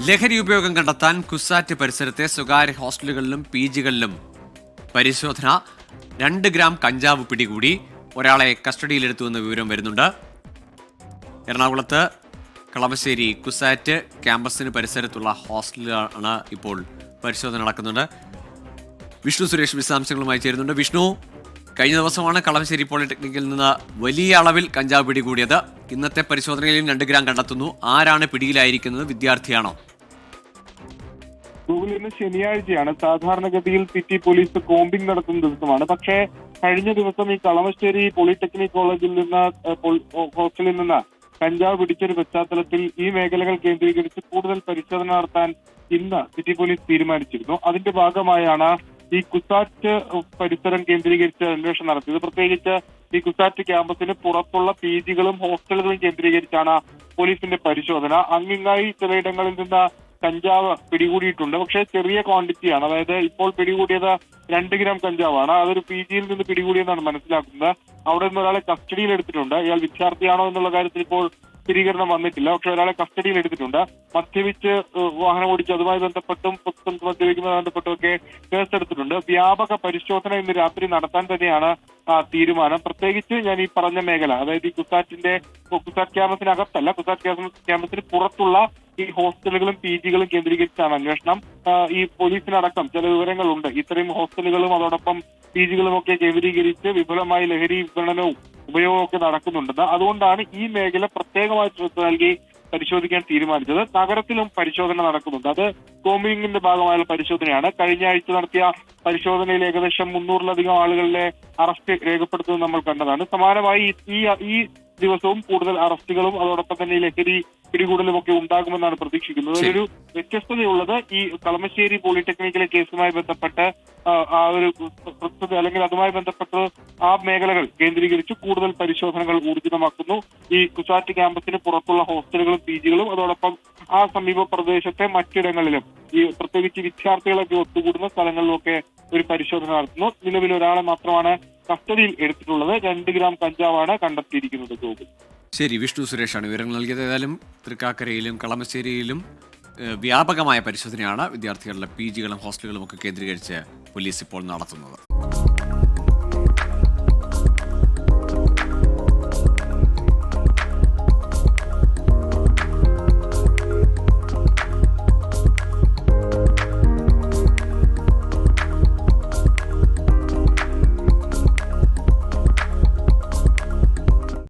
ലഹരി ഉപയോഗം കണ്ടെത്താൻ കുസാറ്റ് പരിസരത്തെ സ്വകാര്യ ഹോസ്റ്റലുകളിലും PG-കളിലും പരിശോധന. 2 ഗ്രാം കഞ്ചാവ് പിടികൂടി. ഒരാളെ കസ്റ്റഡിയിലെടുത്തുവെന്ന വിവരം വരുന്നുണ്ട്. എറണാകുളത്ത് കളമശ്ശേരി കുസാറ്റ് ക്യാമ്പസിന് പരിസരത്തുള്ള ഹോസ്റ്റലിലാണ് ഇപ്പോൾ പരിശോധന നടക്കുന്നുണ്ട്. വിഷ്ണു സുരേഷ് വിശദാംശങ്ങളുമായി ചേരുന്നുണ്ട്. വിഷ്ണു, കഴിഞ്ഞ ദിവസമാണ് കളമശ്ശേരി പോളിടെക്നിക്കിൽ നിന്ന് വലിയ അളവിൽ കഞ്ചാവ് പിടികൂടിയത്. ഇന്നത്തെ പരിശോധനയിലും 2 ഗ്രാം കണ്ടെത്തുന്നു. ആരാണ് പിടിയിലായിരിക്കുന്നത്? വിദ്യാർത്ഥിയാണോ? ഇന്ന് ശനിയാഴ്ചയാണ്. സാധാരണഗതിയിൽ സിറ്റി പോലീസ് കോമ്പിംഗ് നടത്തുന്ന ദിവസമാണ്. പക്ഷേ കഴിഞ്ഞ ദിവസം ഈ കളമശ്ശേരി പോളിടെക്നിക് കോളേജിൽ നിന്ന് ഹോസ്റ്റലിൽ നിന്ന് കഞ്ചാവ് പിടിച്ചൊരു പശ്ചാത്തലത്തിൽ ഈ മേഖലകൾ കേന്ദ്രീകരിച്ച് കൂടുതൽ പരിശോധന നടത്താൻ ഇന്ന് സിറ്റി പോലീസ് തീരുമാനിച്ചിരുന്നു. അതിന്റെ ഭാഗമായാണ് ഈ കുസാറ്റ് പരിസരം കേന്ദ്രീകരിച്ച് അന്വേഷണം നടത്തിയത്. പ്രത്യേകിച്ച് ഈ കുസാറ്റ് ക്യാമ്പസിന് പുറത്തുള്ള PG-കളും ഹോസ്റ്റലുകളും കേന്ദ്രീകരിച്ചാണ് പോലീസിന്റെ പരിശോധന. അങ്ങിങ്ങായി ചിലയിടങ്ങളിൽ നിന്ന് കഞ്ചാവ് പിടികൂടിയിട്ടുണ്ട്. പക്ഷേ ചെറിയ ക്വാണ്ടിറ്റിയാണ്. അതായത് ഇപ്പോൾ പിടികൂടിയത് 2 ഗ്രാം കഞ്ചാവാണ്. അതൊരു PG-യിൽ നിന്ന് പിടികൂടിയെന്നാണ് മനസ്സിലാക്കുന്നത്. അവിടെ നിന്ന് ഒരാളെ കസ്റ്റഡിയിൽ എടുത്തിട്ടുണ്ട്. ഇയാൾ വിദ്യാർത്ഥിയാണോ എന്നുള്ള കാര്യത്തിൽ ഇപ്പോൾ സ്ഥിരീകരണം വന്നിട്ടില്ല. പക്ഷെ ഒരാളെ കസ്റ്റഡിയിൽ എടുത്തിട്ടുണ്ട്. മദ്യപിച്ച് വാഹനം ഓടിച്ച് അതുമായി ബന്ധപ്പെട്ടും മദ്യപിക്കുന്നതുമായി ബന്ധപ്പെട്ടും ഒക്കെ കേസെടുത്തിട്ടുണ്ട്. വ്യാപക പരിശോധന ഇന്ന് രാത്രി നടത്താൻ തന്നെയാണ് തീരുമാനം. പ്രത്യേകിച്ച് ഞാൻ ഈ പറഞ്ഞ മേഖല, അതായത് ഈ കുസാറ്റ് ക്യാമ്പസിനകത്തല്ല, കുസാറ്റ് ക്യാമ്പസിന് പുറത്തുള്ള ഈ ഹോസ്റ്റലുകളും PG-കളും കേന്ദ്രീകരിച്ചാണ് അന്വേഷണം. ഈ പോലീസിനടക്കം ചില വിവരങ്ങളുണ്ട്. ഇത്രയും ഹോസ്റ്റലുകളും അതോടൊപ്പം PG-കളും ഒക്കെ കേന്ദ്രീകരിച്ച് വിപുലമായ ലഹരി വിപണനവും ഉപയോഗവും ഒക്കെ നടക്കുന്നുണ്ടെന്ന്. അതുകൊണ്ടാണ് ഈ മേഖല പ്രത്യേകമായി ശ്രദ്ധ നൽകി പരിശോധിക്കാൻ തീരുമാനിച്ചത്. നഗരത്തിലും പരിശോധന നടക്കുന്നുണ്ട്. അത് കോമ്പിങ്ങിന്റെ ഭാഗമായുള്ള പരിശോധനയാണ്. കഴിഞ്ഞ ആഴ്ച നടത്തിയ പരിശോധനയിൽ ഏകദേശം 300-ലധികം ആളുകളുടെ അറസ്റ്റ് രേഖപ്പെടുത്തുന്നത് നമ്മൾ കണ്ടതാണ്. സമാനമായി ഈ ദിവസവും കൂടുതൽ അറസ്റ്റുകളും അതോടൊപ്പം തന്നെ ലഹരി പിടികൂടലും ഒക്കെ ഉണ്ടാകുമെന്നാണ് പ്രതീക്ഷിക്കുന്നത്. ഒരു വ്യത്യസ്തതയുള്ളത് ഈ കളമശ്ശേരി പോളിടെക്നിക്കിലെ കേസുമായി ബന്ധപ്പെട്ട് ആ ഒരു പ്രസ്തുത അല്ലെങ്കിൽ അതുമായി ബന്ധപ്പെട്ട് ആ മേഖലകൾ കേന്ദ്രീകരിച്ച് കൂടുതൽ പരിശോധനകൾ ഊർജിതമാക്കുന്നു. ഈ കുസാറ്റ് ക്യാമ്പസിന് പുറത്തുള്ള ഹോസ്റ്റലുകളും PG-കളും അതോടൊപ്പം ആ സമീപ പ്രദേശത്തെ മറ്റിടങ്ങളിലും ഈ പ്രത്യേകിച്ച് വിദ്യാർത്ഥികളൊക്കെ ഒത്തുകൂടുന്ന സ്ഥലങ്ങളിലൊക്കെ ഒരു പരിശോധന നടത്തുന്നു. നിലവിൽ ഒരാളെ മാത്രമാണ് കസ്റ്റഡിയിൽ എടുത്തിട്ടുള്ളത്. 2 ഗ്രാം കഞ്ചാവാണ് കണ്ടെത്തിയിരിക്കുന്നത്. ശരി, വിഷ്ണു സുരേഷാണ് വിവരങ്ങൾ നൽകിയത്. ഏതായാലും തൃക്കാക്കരയിലും കളമശ്ശേരിയിലും വ്യാപകമായ പരിശോധനയാണ് വിദ്യാർത്ഥികളുടെ PG-കളും ഹോസ്റ്റലുകളും ഒക്കെ കേന്ദ്രീകരിച്ച് പോലീസ് ഇപ്പോൾ നടത്തുന്നത്.